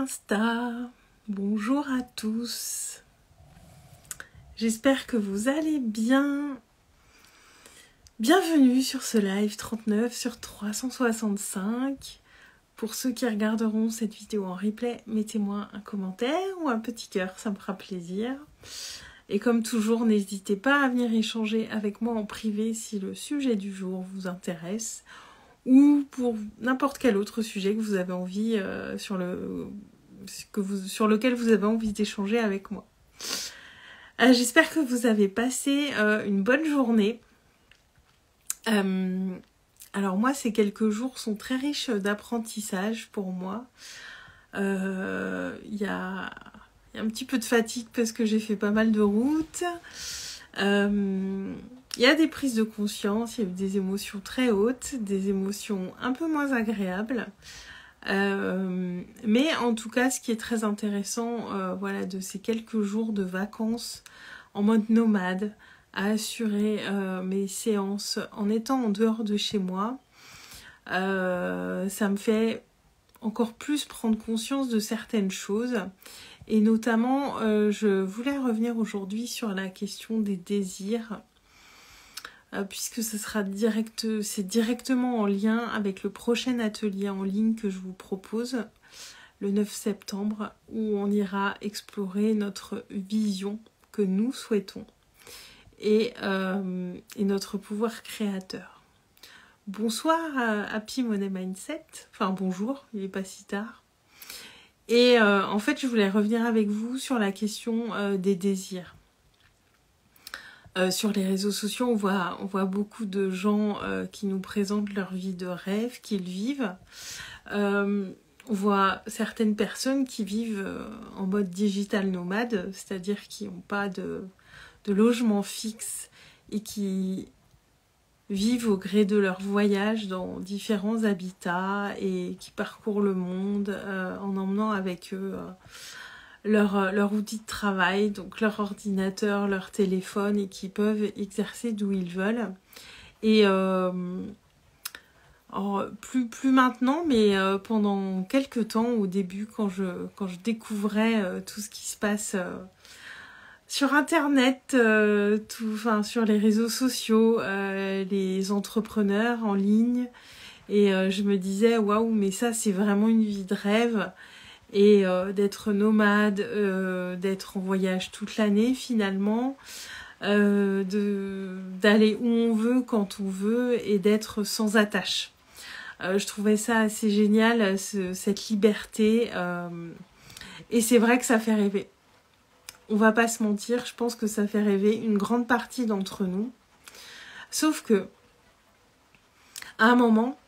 Insta, bonjour à tous, j'espère que vous allez bien. Bienvenue sur ce live 39 sur 365. Pour ceux qui regarderont cette vidéo en replay, mettez-moi un commentaire ou un petit cœur, ça me fera plaisir. Et comme toujours, n'hésitez pas à venir échanger avec moi en privé si le sujet du jour vous intéresse ou pour n'importe quel autre sujet que vous avez envie sur lequel vous avez envie d'échanger avec moi. J'espère que vous avez passé une bonne journée. Alors moi, ces quelques jours sont très riches d'apprentissage pour moi. Y a un petit peu de fatigue parce que j'ai fait pas mal de routes. Il y a des prises de conscience, il y a eu des émotions très hautes, des émotions un peu moins agréables. Mais en tout cas, ce qui est très intéressant voilà, de ces quelques jours de vacances en mode nomade, à assurer mes séances en étant en dehors de chez moi, ça me fait encore plus prendre conscience de certaines choses. Et notamment, je voulais revenir aujourd'hui sur la question des désirs, puisque c'est directement en lien avec le prochain atelier en ligne que je vous propose, le 9 septembre, où on ira explorer notre vision que nous souhaitons et notre pouvoir créateur. Bonsoir Happy Money Mindset, enfin bonjour, il n'est pas si tard. Et en fait, je voulais revenir avec vous sur la question des désirs. Sur les réseaux sociaux, on voit beaucoup de gens qui nous présentent leur vie de rêve, qu'ils vivent. On voit certaines personnes qui vivent en mode digital nomade, c'est-à-dire qui n'ont pas de logement fixe et qui vivent au gré de leur voyage dans différents habitats et qui parcourent le monde en emmenant avec eux leur outil de travail, donc leur ordinateur, leur téléphone, et qui peuvent exercer d'où ils veulent. Et plus maintenant, mais pendant quelques temps, au début, quand je découvrais tout ce qui se passe sur Internet, sur les réseaux sociaux, les entrepreneurs en ligne, et je me disais waouh, mais ça c'est vraiment une vie de rêve. Et d'être nomade, d'être en voyage toute l'année finalement, d'aller où on veut, quand on veut, et d'être sans attache. Je trouvais ça assez génial, cette liberté, et c'est vrai que ça fait rêver. On va pas se mentir, je pense que ça fait rêver une grande partie d'entre nous. Sauf que, à un moment,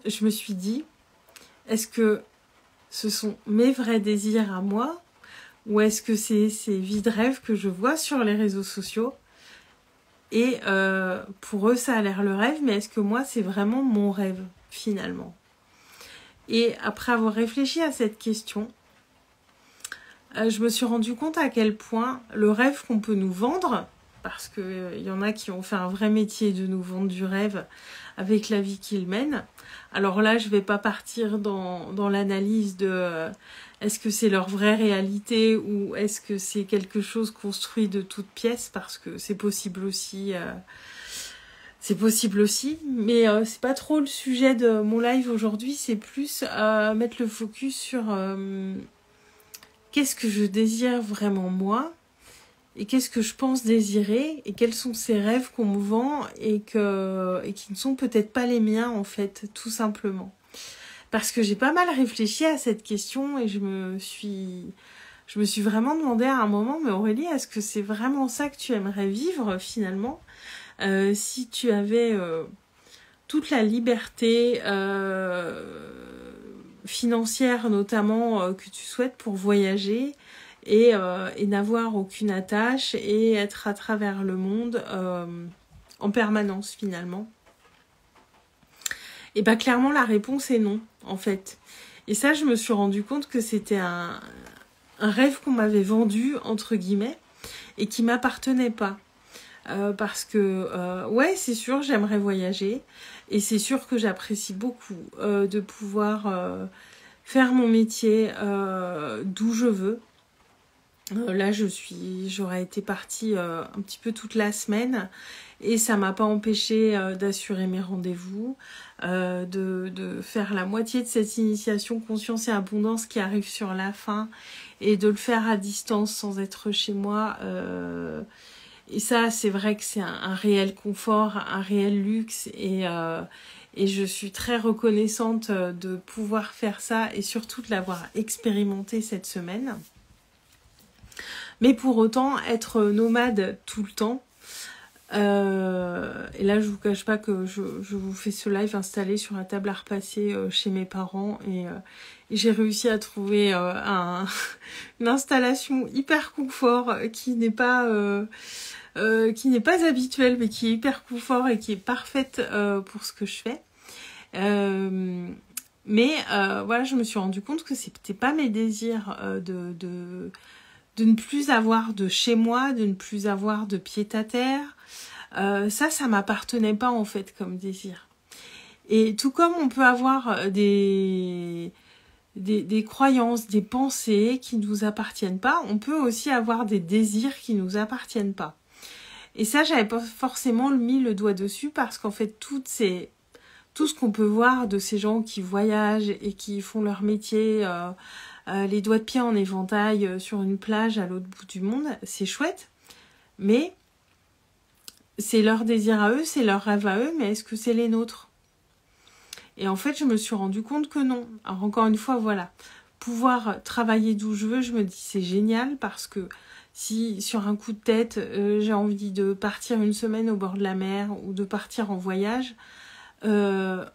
je me suis dit, est-ce que ce sont mes vrais désirs à moi, ou est-ce que c'est ces vies de rêve que je vois sur les réseaux sociaux? Et pour eux, ça a l'air le rêve, mais est-ce que moi, c'est vraiment mon rêve, finalement? Et après avoir réfléchi à cette question, je me suis rendu compte à quel point le rêve qu'on peut nous vendre, parce qu'il y en a qui ont fait un vrai métier de nous vendre du rêve avec la vie qu'ils mènent. Alors là, je vais pas partir dans l'analyse de est-ce que c'est leur vraie réalité ou est-ce que c'est quelque chose construit de toutes pièces, parce que c'est possible aussi. Mais c'est pas trop le sujet de mon live aujourd'hui, c'est plus mettre le focus sur qu'est-ce que je désire vraiment moi, et qu'est-ce que je pense désirer, et quels sont ces rêves qu'on me vend et qui ne sont peut-être pas les miens en fait, tout simplement. Parce que j'ai pas mal réfléchi à cette question et je me suis vraiment demandé à un moment, mais Aurélie, est-ce que c'est vraiment ça que tu aimerais vivre finalement, si tu avais toute la liberté financière notamment que tu souhaites pour voyager, et n'avoir aucune attache et être à travers le monde en permanence finalement? Et bah clairement la réponse est non en fait. Et ça, je me suis rendu compte que c'était un rêve qu'on m'avait vendu entre guillemets et qui m'appartenait pas. Parce que ouais, c'est sûr, j'aimerais voyager et c'est sûr que j'apprécie beaucoup de pouvoir faire mon métier d'où je veux. Là, j'aurais été partie un petit peu toute la semaine et ça m'a pas empêché d'assurer mes rendez-vous, de faire la moitié de cette initiation conscience et abondance qui arrive sur la fin et de le faire à distance sans être chez moi. Et ça, c'est vrai que c'est un réel confort, un réel luxe et je suis très reconnaissante de pouvoir faire ça et surtout de l'avoir expérimenté cette semaine. Mais pour autant, être nomade tout le temps, et là je vous cache pas que je vous fais ce live installé sur la table à repasser chez mes parents et j'ai réussi à trouver une installation hyper confort qui n'est pas habituelle mais qui est hyper confort et qui est parfaite pour ce que je fais. Mais voilà, je me suis rendu compte que c'était pas mes désirs de ne plus avoir de chez moi, de ne plus avoir de pied-à-terre. Ça m'appartenait pas en fait comme désir. Et tout comme on peut avoir des croyances, des pensées qui ne nous appartiennent pas, on peut aussi avoir des désirs qui ne nous appartiennent pas. Et ça, j'avais pas forcément mis le doigt dessus parce qu'en fait, tout ce qu'on peut voir de ces gens qui voyagent et qui font leur métier, les doigts de pied en éventail sur une plage à l'autre bout du monde, c'est chouette, mais c'est leur désir à eux, c'est leur rêve à eux, mais est-ce que c'est les nôtres? Et en fait, je me suis rendu compte que non. Alors encore une fois, voilà, pouvoir travailler d'où je veux, je me dis c'est génial parce que si sur un coup de tête, j'ai envie de partir une semaine au bord de la mer ou de partir en voyage, mon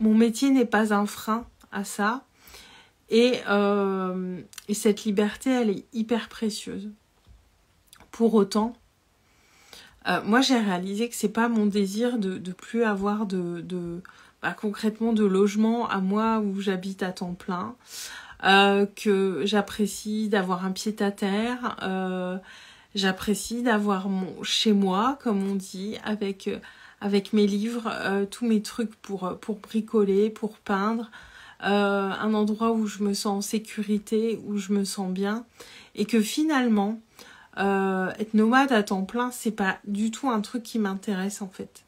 métier n'est pas un frein à ça. Et cette liberté, elle est hyper précieuse. Pour autant, moi j'ai réalisé que c'est pas mon désir de plus avoir concrètement de logement à moi où j'habite à temps plein, que j'apprécie d'avoir un pied-à-terre, j'apprécie d'avoir mon chez moi, comme on dit, avec mes livres, tous mes trucs pour bricoler, pour peindre. Un endroit où je me sens en sécurité, où je me sens bien, et que finalement, être nomade à temps plein, c'est pas du tout un truc qui m'intéresse en fait.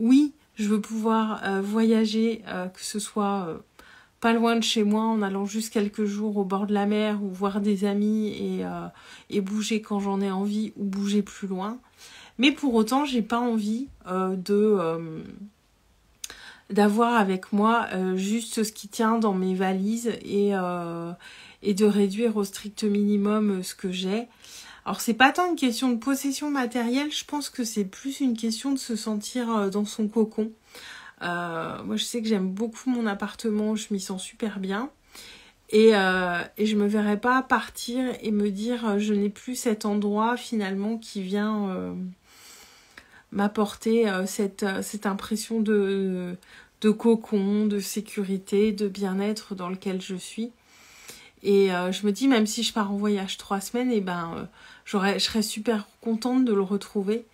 Oui, je veux pouvoir voyager, que ce soit pas loin de chez moi, en allant juste quelques jours au bord de la mer, ou voir des amis et bouger quand j'en ai envie, ou bouger plus loin. Mais pour autant, j'ai pas envie d'avoir avec moi juste ce qui tient dans mes valises et de réduire au strict minimum ce que j'ai. Alors c'est pas tant une question de possession matérielle, je pense que c'est plus une question de se sentir dans son cocon. Moi je sais que j'aime beaucoup mon appartement, je m'y sens super bien. Et je me verrais pas partir et me dire je n'ai plus cet endroit finalement qui vient m'apporter cette impression de cocon, de sécurité, de bien-être dans lequel je suis. Et je me dis, même si je pars en voyage 3 semaines, je serais super contente de le retrouver.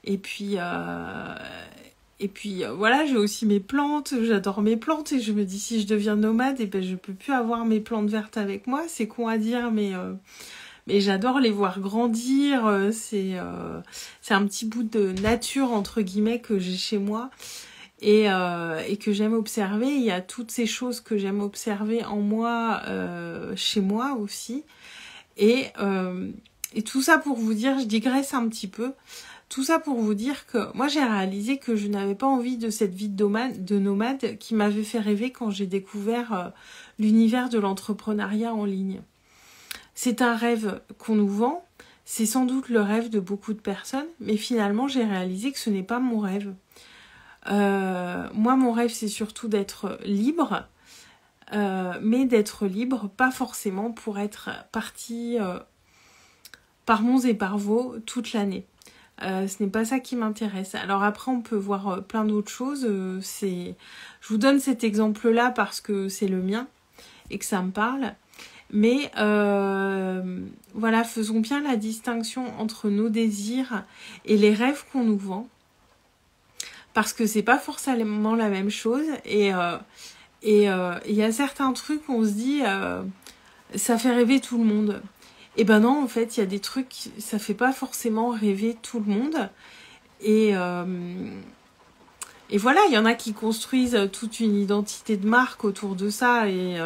Et puis voilà, j'ai aussi mes plantes, j'adore mes plantes. Et je me dis, si je deviens nomade, je peux plus avoir mes plantes vertes avec moi. C'est con à dire, mais j'adore les voir grandir. C'est un petit bout de nature, entre guillemets, que j'ai chez moi. Et que j'aime observer. Il y a toutes ces choses que j'aime observer en moi, chez moi aussi. Et tout ça pour vous dire, je digresse un petit peu, tout ça pour vous dire que moi j'ai réalisé que je n'avais pas envie de cette vie de nomade qui m'avait fait rêver quand j'ai découvert l'univers de l'entrepreneuriat en ligne. C'est un rêve qu'on nous vend, c'est sans doute le rêve de beaucoup de personnes, mais finalement j'ai réalisé que ce n'est pas mon rêve. Moi mon rêve c'est surtout d'être libre, mais d'être libre pas forcément pour être partie par monts et par vaux toute l'année. Ce n'est pas ça qui m'intéresse. Alors après on peut voir plein d'autres choses. Je vous donne cet exemple là parce que c'est le mien et que ça me parle. Mais voilà, faisons bien la distinction entre nos désirs et les rêves qu'on nous vend. Parce que c'est pas forcément la même chose et Et il y a certains trucs où on se dit, ça fait rêver tout le monde. Et ben non, en fait, il y a des trucs, ça fait pas forcément rêver tout le monde. Et voilà, il y en a qui construisent toute une identité de marque autour de ça. Et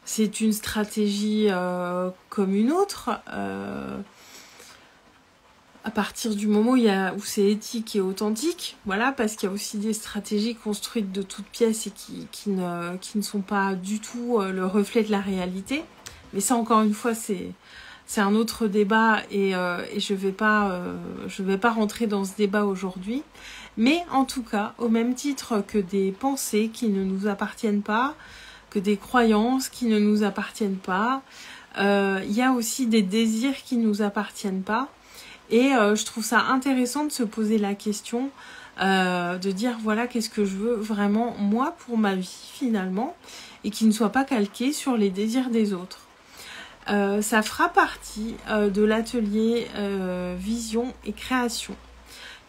c'est une stratégie comme une autre. À partir du moment où c'est éthique et authentique, voilà, parce qu'il y a aussi des stratégies construites de toutes pièces et qui ne sont pas du tout le reflet de la réalité. Mais ça, encore une fois, c'est un autre débat et je vais pas rentrer dans ce débat aujourd'hui. Mais en tout cas, au même titre que des pensées qui ne nous appartiennent pas, que des croyances qui ne nous appartiennent pas, il y a aussi des désirs qui ne nous appartiennent pas. Et je trouve ça intéressant de se poser la question, de dire voilà qu'est-ce que je veux vraiment moi pour ma vie finalement, et qui ne soit pas calqué sur les désirs des autres. Ça fera partie de l'atelier Vision et Création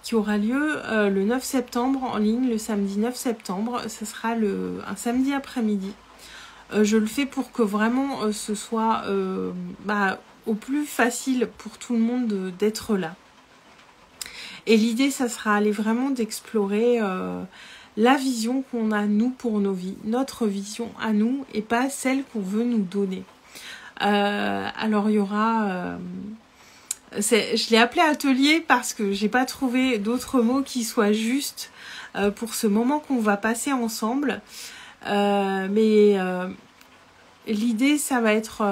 qui aura lieu le 9 septembre en ligne, le samedi 9 septembre. Ce sera un samedi après-midi. Je le fais pour que vraiment ce soit au plus facile pour tout le monde d'être là. Et l'idée, ça sera vraiment d'explorer la vision qu'on a nous pour nos vies, notre vision à nous et pas celle qu'on veut nous donner. Alors il y aura... je l'ai appelé atelier parce que j'ai pas trouvé d'autres mots qui soient justes pour ce moment qu'on va passer ensemble. Mais l'idée, ça va être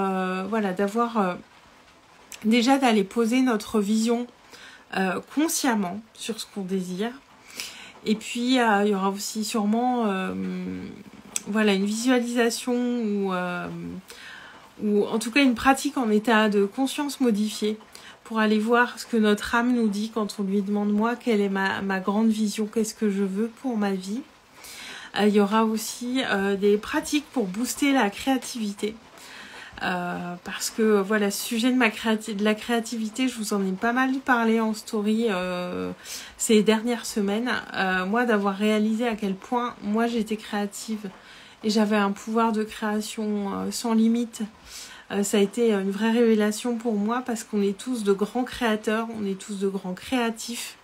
d'avoir... déjà d'aller poser notre vision consciemment sur ce qu'on désire. Et puis il y aura aussi sûrement une visualisation ou en tout cas une pratique en état de conscience modifié pour aller voir ce que notre âme nous dit quand on lui demande moi quelle est ma grande vision, qu'est-ce que je veux pour ma vie. Il y aura aussi des pratiques pour booster la créativité. Parce que voilà, ce sujet de la créativité, je vous en ai pas mal parlé en story ces dernières semaines. Moi, d'avoir réalisé à quel point moi j'étais créative et j'avais un pouvoir de création sans limite, ça a été une vraie révélation pour moi parce qu'on est tous de grands créateurs, on est tous de grands créatifs.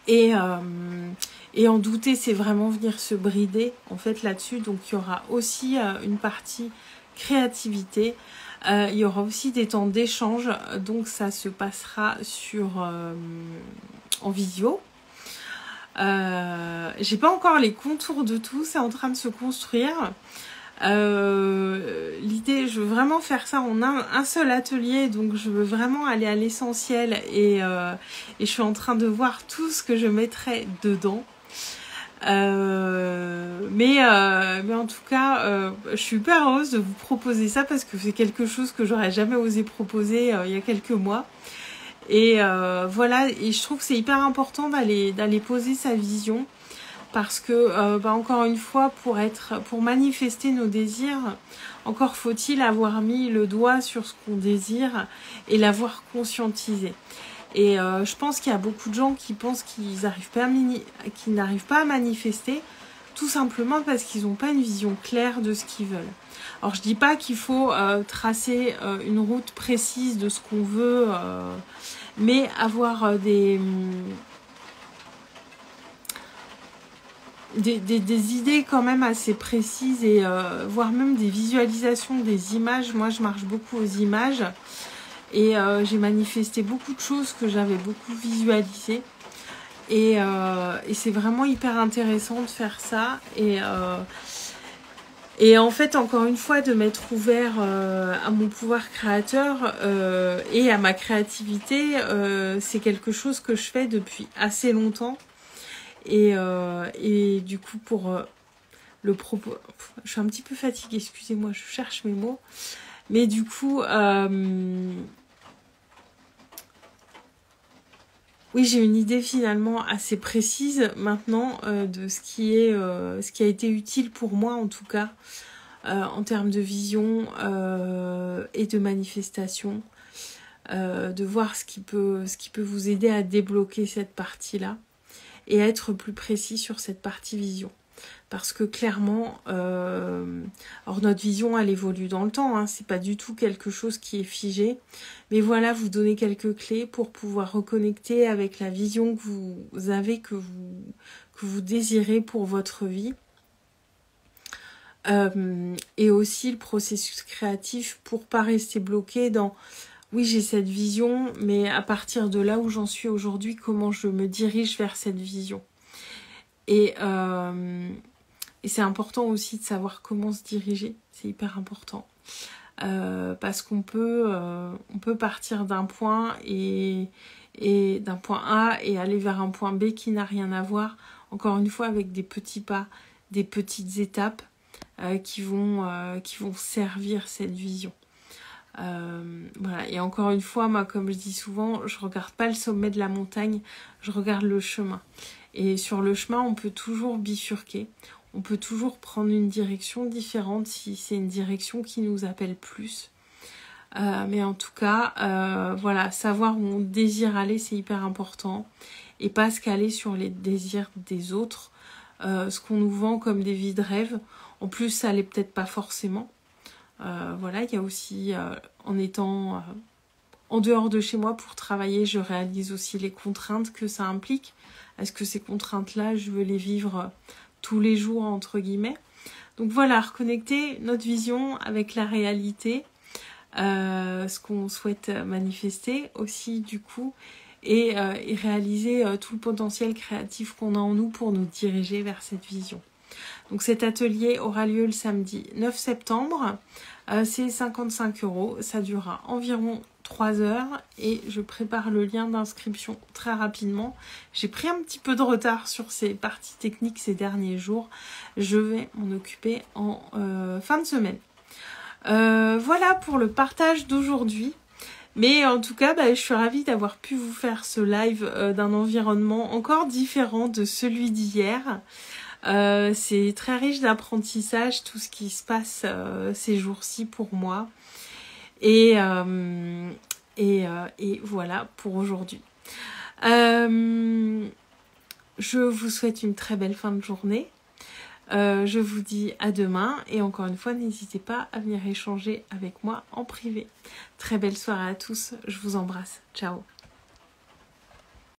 Et en douter, c'est vraiment venir se brider en fait là-dessus. Donc il y aura aussi une partie créativité. Il y aura aussi des temps d'échange, donc ça se passera en visio. J'ai pas encore les contours de tout, c'est en train de se construire. L'idée, je veux vraiment faire ça en un seul atelier, donc je veux vraiment aller à l'essentiel et je suis en train de voir tout ce que je mettrai dedans. Mais en tout cas, je suis hyper heureuse de vous proposer ça parce que c'est quelque chose que j'aurais jamais osé proposer il y a quelques mois. Et voilà, et je trouve que c'est hyper important d'aller poser sa vision parce que encore une fois, pour manifester nos désirs, encore faut-il avoir mis le doigt sur ce qu'on désire et l'avoir conscientisé. Et je pense qu'il y a beaucoup de gens qui pensent qu'ils n'arrivent pas à manifester, tout simplement parce qu'ils n'ont pas une vision claire de ce qu'ils veulent. Alors je dis pas qu'il faut tracer une route précise de ce qu'on veut, mais avoir des idées quand même assez précises et voire même des visualisations, des images. Moi je marche beaucoup aux images. Et j'ai manifesté beaucoup de choses que j'avais beaucoup visualisées. Et c'est vraiment hyper intéressant de faire ça. Et en fait, encore une fois, de m'être ouvert à mon pouvoir créateur et à ma créativité, c'est quelque chose que je fais depuis assez longtemps. Et du coup, pour le propos... Je suis un petit peu fatiguée, excusez-moi, je cherche mes mots. Mais du coup... oui, j'ai une idée finalement assez précise maintenant de ce qui a été utile pour moi en tout cas en termes de vision et de manifestation, de voir ce qui peut vous aider à débloquer cette partie-là et à être plus précis sur cette partie vision. Parce que clairement, alors notre vision, elle évolue dans le temps, hein, c'est pas du tout quelque chose qui est figé. Mais voilà, vous donnez quelques clés pour pouvoir reconnecter avec la vision que vous avez, que vous désirez pour votre vie. Et aussi le processus créatif pour pas rester bloqué dans oui, j'ai cette vision, mais à partir de là où j'en suis aujourd'hui, comment je me dirige vers cette vision. Et c'est important aussi de savoir comment se diriger, c'est hyper important. Parce qu'on peut partir d'un point et d'un point A et aller vers un point B qui n'a rien à voir, encore une fois avec des petits pas, des petites étapes qui vont servir cette vision. Voilà. Et encore une fois, moi, comme je dis souvent, je regarde pas le sommet de la montagne, je regarde le chemin. Et sur le chemin, on peut toujours bifurquer, on peut toujours prendre une direction différente si c'est une direction qui nous appelle plus. Mais en tout cas, voilà, savoir où on désire aller, c'est hyper important. Et pas se caler sur les désirs des autres. Ce qu'on nous vend comme des vies de rêve, en plus, ça l'est peut-être pas forcément. Voilà, il y a aussi, en étant en dehors de chez moi pour travailler, je réalise aussi les contraintes que ça implique. Est-ce que ces contraintes-là, je veux les vivre tous les jours, entre guillemets? Donc voilà, reconnecter notre vision avec la réalité, ce qu'on souhaite manifester aussi du coup, et réaliser tout le potentiel créatif qu'on a en nous pour nous diriger vers cette vision. Donc cet atelier aura lieu le samedi 9 septembre, c'est 55 €, ça durera environ 3 heures et je prépare le lien d'inscription très rapidement. J'ai pris un petit peu de retard sur ces parties techniques ces derniers jours, je vais m'en occuper en fin de semaine. Voilà pour le partage d'aujourd'hui. Mais en tout cas, je suis ravie d'avoir pu vous faire ce live d'un environnement encore différent de celui d'hier. C'est très riche d'apprentissage, tout ce qui se passe ces jours-ci pour moi. Et voilà pour aujourd'hui. Je vous souhaite une très belle fin de journée. Je vous dis à demain et encore une fois, n'hésitez pas à venir échanger avec moi en privé. Très belle soirée à tous, je vous embrasse. Ciao.